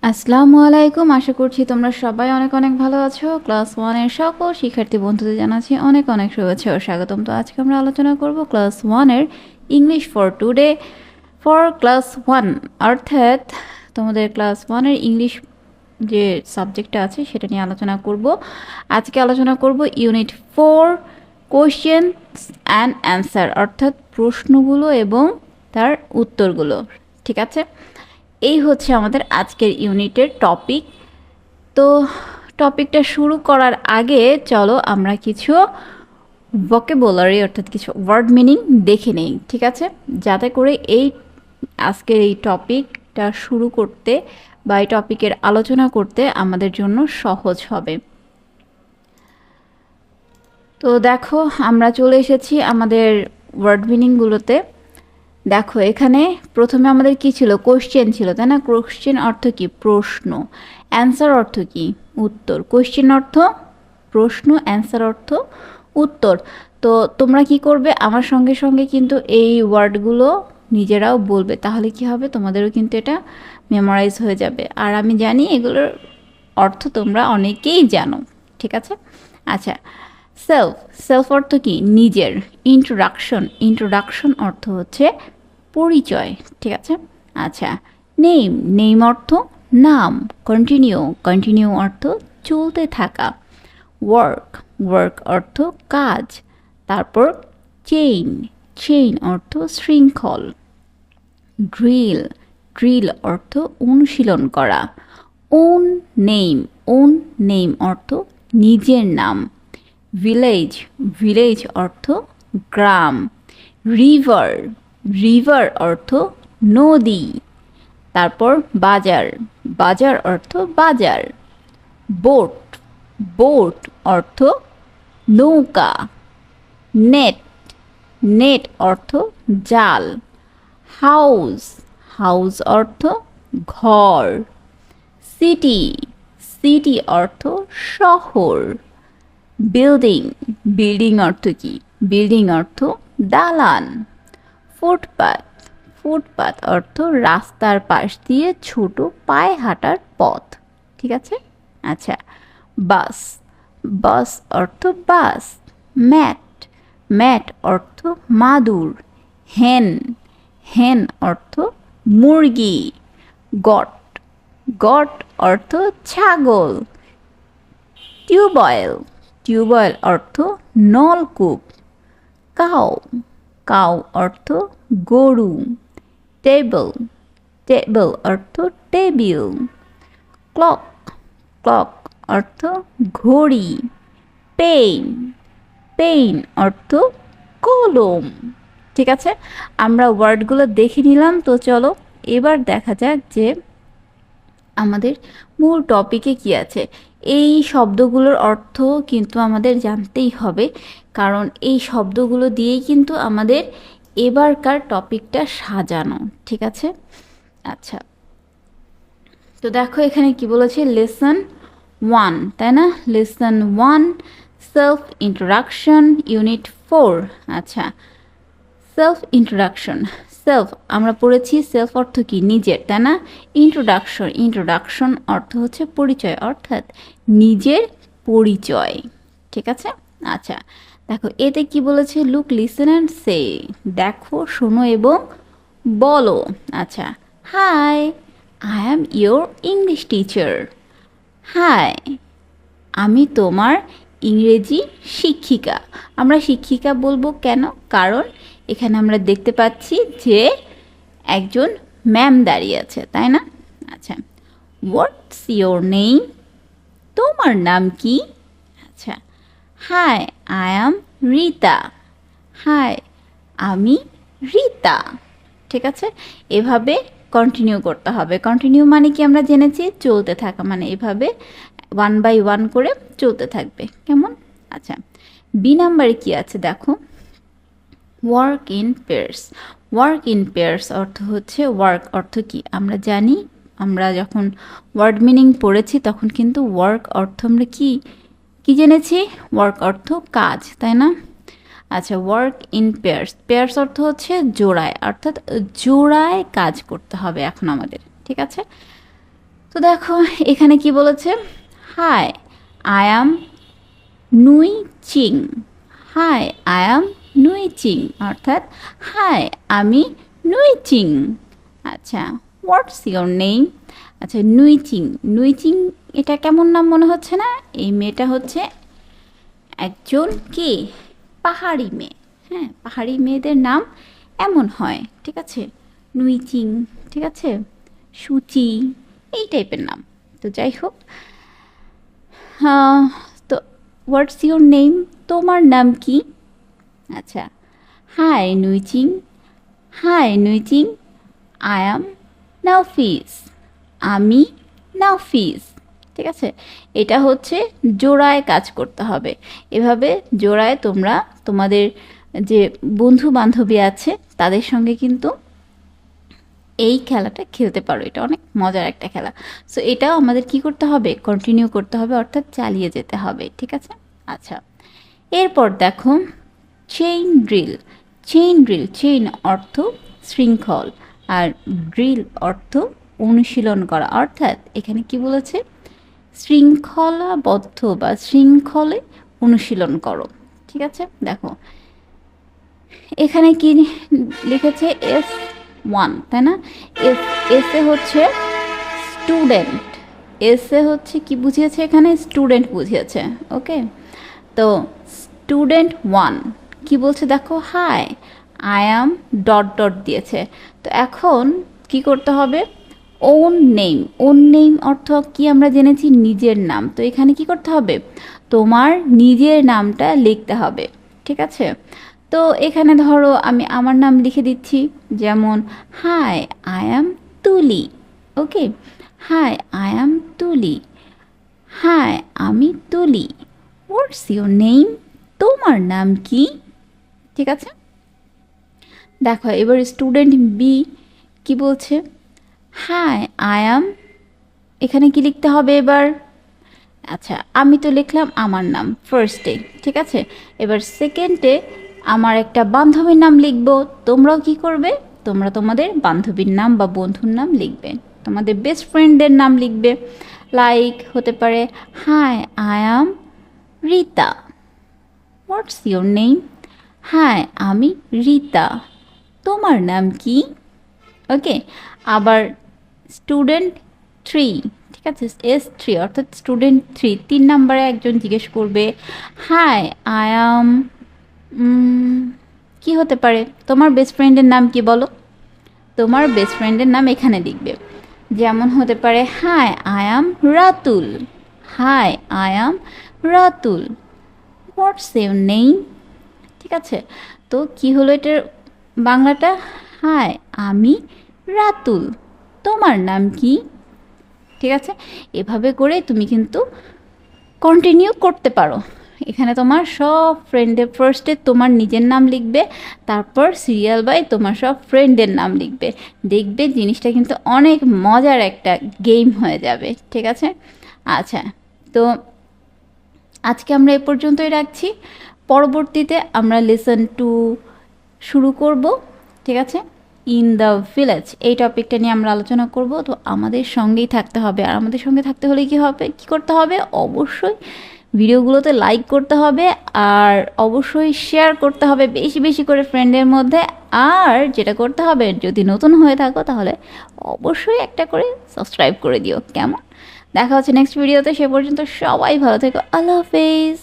আসসালামু আলাইকুম। আশা করছি তোমরা সবাই অনেক অনেক ভালো আছো। ক্লাস 1 এর সকল শিক্ষার্থী বন্ধুদের জানাচ্ছি অনেক অনেক শুভেচ্ছা ও স্বাগতম। তো আজকে আমরা আলোচনা করব ক্লাস 1 এর English for today for class 1, অর্থাৎ তোমাদের ক্লাস 1 এর ইংলিশ যে সাবজেক্টটা আছে সেটা নিয়ে আলোচনা করব। আজকে আলোচনা করব ইউনিট 4 কোয়েশ্চেন অ্যান্ড অ্যান্সার, অর্থাৎ প্রশ্নগুলো এবং তার উত্তরগুলো। ঠিক আছে, এই হচ্ছে আমাদের আজকের ইউনিটের টপিক। তো টপিকটা শুরু করার আগে চলো আমরা কিছু ভোকাবুলারি অর্থাৎ কিছু ওয়ার্ড মিনিং দেখে নেই, ঠিক আছে, যাতে করে এই আজকের এই টপিকটা শুরু করতে বা এই টপিকের আলোচনা করতে আমাদের জন্য সহজ হবে। তো দেখো, আমরা চলে এসেছি আমাদের ওয়ার্ড মিনিংগুলোতে। দেখো, এখানে প্রথমে আমাদের কি ছিল? কোশ্চেন ছিল, তাই না? কোশ্চেন অর্থ কি? প্রশ্ন। অ্যান্সার অর্থ কি? উত্তর। কোশ্চেন অর্থ প্রশ্ন, অ্যান্সার অর্থ উত্তর। তো তোমরা কি করবে? আমার সঙ্গে সঙ্গে কিন্তু এই ওয়ার্ডগুলো নিজেরাও বলবে, তাহলে কি হবে? তোমাদেরও কিন্তু এটা মেমোরাইজ হয়ে যাবে। আর আমি জানি এগুলোর অর্থ তোমরা অনেকেই জানো, ঠিক আছে? আচ্ছা, সেলফ। সেলফ অর্থ কি? নিজের। ইন্ট্রোডাকশন। ইন্ট্রোডাকশন অর্থ হচ্ছে পরিচয়, ঠিক আছে? আচ্ছা, নেম। নেম অর্থ নাম। কন্টিনিউ। কন্টিনিউ অর্থ চলতে থাকা। ওয়ার্ক। ওয়ার্ক অর্থ কাজ। তারপর চেইন। চেইন অর্থ শৃঙ্খল। ড্রিল। ড্রিল অর্থ অনুশীলন করা। On name. ওন নেম অর্থ নিজের নাম। ভিলেজ। ভিলেজ অর্থ গ্রাম। রিভার। রিভার অর্থ নদী। তারপর বাজার। বাজার অর্থ বাজার। বোট। বোট অর্থ নৌকা। নেট। নেট অর্থ জাল। হাউস। হাউস অর্থ ঘর। সিটি। সিটি অর্থ শহর। বিল্ডিং। বিল্ডিং অর্থ কি? বিল্ডিং অর্থ দালান। ফুটপাত। ফুটপাত অর্থ রাস্তার পাশ দিয়ে ছোট পায়ে হাঁটার পথ, ঠিক আছে? আচ্ছা, বাস। বাস অর্থ বাস। ম্যাট। ম্যাট অর্থ মাদুর। হেন। হেন অর্থ মুরগি। গট। গট অর্থ ছাগল। টিউবওয়েল। টিউবওয়েল অর্থ নলকূপ। কাউ। কাউ অর্থ গরু। টেবল। টেবল অর্থ টেবিল। ক্লক। ক্লক অর্থ ঘড়ি। পেন। পেন অর্থ কলম। ঠিক আছে, আমরা ওয়ার্ডগুলো দেখে নিলাম। তো চলো এবার দেখা যাক যে আমাদের মূল টপিকে কি আছে। এই শব্দগুলোর অর্থ কিন্তু আমাদের জানতেই হবে, কারণ এই শব্দগুলো দিয়েই কিন্তু আমাদের এবারকার টপিকটা সাজানো, ঠিক আছে? আচ্ছা, তো দেখো এখানে কি বলেছে, লেসন 1, তাই না? Lesson 1, self introduction, unit 4। আচ্ছা, সেলফ ইন্ট্রোডাকশন। সেলফ আমরা পড়েছি, সেলফ অর্থ কি? নিজের, তাই না? ইন্ট্রোডাকশন। ইন্ট্রোডাকশন অর্থ হচ্ছে পরিচয়, অর্থাৎ নিজের পরিচয়, ঠিক আছে? আচ্ছা, দেখো এতে কি বলেছে, লুক, লিসেন অ্যান্ড সে। দেখো, শোনো এবং বলো। আচ্ছা, hi, I am your English teacher. Hi, আমি তোমার ইংরেজি শিক্ষিকা। আমরা শিক্ষিকা বলবো কেন? কারণ এখানে আমরা দেখতে পাচ্ছি যে একজন ম্যাম দাঁড়িয়ে আছে, তাই না? আচ্ছা, হোয়াটস ইয়োর নেম? তোমার নাম কি? আচ্ছা, hi, I am Rita. Hi, আমি রীতা। ঠিক আছে, এভাবে কন্টিনিউ করতে হবে। কন্টিনিউ মানে কি আমরা জেনেছি, চলতে থাকা, মানে এভাবে 1 বাই 1 করে চলতে থাকবে, কেমন? আচ্ছা, বি নাম্বারে কি আছে দেখো, work in pairs. Work in pairs অর্থ হচ্ছে, ওয়ার্ক অর্থ কি আমরা জানি, আমরা যখন ওয়ার্ড মিনিং পড়েছি তখন কিন্তু ওয়ার্ক অর্থ আমরা কি কি জেনেছি? ওয়ার্ক অর্থ কাজ, তাই না? আচ্ছা, ওয়ার্ক ইন পেয়ার্স। পেয়ার্স অর্থ হচ্ছে জোড়ায়, অর্থাৎ জোড়ায় কাজ করতে হবে এখন আমাদের, ঠিক আছে? তো দেখো এখানে কি বলেছে, হাই আই অ্যাম নুই চিং। হাই আই অ্যাম নুই চিং, অর্থাৎ হাই আমি নুই চিং। আচ্ছা, হোয়াটস ইয়োর নেম? আচ্ছা, নুই চিং, নুই চিং এটা কেমন নাম মনে হচ্ছে না? এই মেয়েটা হচ্ছে একজন কি পাহাড়ি মেয়ে। হ্যাঁ, পাহাড়ি মেয়েদের নাম এমন হয়, ঠিক আছে, নুই চিং, ঠিক আছে, সুচি, এই টাইপের নাম। তো যাই হোক, তো হোয়াটস ইউর নেম, তোমার নাম কি? আচ্ছা, হাই নুইচিং, হাই নুইচিং, আই অ্যাম নাফিস, আমি নাফিস। ঠিক আছে, এটা হচ্ছে জোড়ায় কাজ করতে হবে। এভাবে জোড়ায় তোমরা তোমাদের যে বন্ধু বান্ধবী আছে তাদের সঙ্গে কিন্তু এই খেলাটা খেলতে পারো। এটা অনেক মজার একটা খেলা। সো এটাও আমাদের কি করতে হবে, কন্টিনিউ করতে হবে, অর্থাৎ চালিয়ে যেতে হবে। ঠিক আছে। আচ্ছা, এরপর দেখো chain drill. Chain drill, chain অর্থ শৃঙ্খল, আর ড্রিল অর্থ অনুশীলন করা। অর্থাৎ এখানে কি বলেছে, শৃঙ্খলাবদ্ধ বা শৃঙ্খলে অনুশীলন করো। ঠিক আছে, দেখো এখানে কি লিখেছে, S1, তাই না? এসে হচ্ছে স্টুডেন্ট, এসে হচ্ছে কি বুঝিয়েছে, এখানে স্টুডেন্ট বুঝিয়েছে। ওকে, তো স্টুডেন্ট 1 কি বলছে দেখো, high I am dot dot দিয়েছে। তো এখন কি করতে হবে, ওন নেম। ওন নেম অর্থ কি আমরা জেনেছি, নিজের নাম। তো এখানে কি করতে হবে, তোমার নিজের নামটা লিখতে হবে। ঠিক আছে, তো এখানে ধরো আমি আমার নাম লিখে দিচ্ছি, যেমন হাই আই অ্যাম তুলি। ওকে, হাই আই অ্যাম তুলি, হাই আমি তুলি। হোয়াটস ইউর নেম, তোমার নাম কি? ঠিক আছে, দেখো এবার স্টুডেন্ট বি কি বলছে, হাই আই অ্যাম, এখানে কি লিখতে হবে এবার, আচ্ছা আমি তো লিখলাম আমার নাম ফার্স্টে। ঠিক আছে, এবার সেকেন্ডে আমার একটা বান্ধবীর নাম লিখব। তোমরাও কি করবে, তোমরা তোমাদের বান্ধবীর নাম বা বন্ধুর নাম লিখবে, তোমাদের বেস্ট ফ্রেন্ডের নাম লিখবে। লাইক হতে পারে, hi I am Rita. What's your name, hi আমি রীতা, তোমার নাম কি? ওকে, আবার স্টুডেন্ট 3, ঠিক আছে, S3 অর্থাৎ স্টুডেন্ট 3 নম্বরে একজন জিজ্ঞেস করবে, হাই আই অ্যাম, কি হতে পারে, তোমার বেস্ট ফ্রেন্ডের নাম কি বলো? তোমার বেস্ট ফ্রেন্ডের নাম এখানে লিখবে, যেমন হতে পারে, hi I am Ratul, high I am Ratul. What's your name? ঠিক আছে, তো কি হলো এটার বাংলাটা, হাই আমি রাতুল, তোমার নাম কি? ঠিক আছে, এভাবে করে তুমি কিন্তু কন্টিনিউ করতে পারো। এখানে তোমার সব ফ্রেন্ডের ফার্স্টে তোমার নিজের নাম লিখবে, তারপর সিরিয়াল বাই তোমার সব ফ্রেন্ডের নাম লিখবে। দেখবে জিনিসটা কিন্তু অনেক মজার একটা গেম হয়ে যাবে। ঠিক আছে, আচ্ছা, তো আজকে আমরা এ পর্যন্তই রাখছি। পরবর্তীতে আমরা লেসন 2 শুরু করব। ঠিক আছে, ইন দ্য ভিলেজ, এই টপিকটা নিয়ে আমরা আলোচনা করব। তো আমাদের সঙ্গেই থাকতে হবে, আর আমাদের সঙ্গে থাকতে হলে কি হবে, কি করতে হবে, অবশ্যই ভিডিওগুলোতে লাইক করতে হবে, আর অবশ্যই শেয়ার করতে হবে বেশি বেশি করে ফ্রেন্ডের মধ্যে। আর যেটা করতে হবে, যদি নতুন হয়ে থাকো তাহলে অবশ্যই একটা করে সাবস্ক্রাইব করে দিও। কেমন? দেখা হচ্ছে নেক্সট ভিডিওতে, সে পর্যন্ত সবাই ভালো থেকো। আল্লাহ হাফেজ।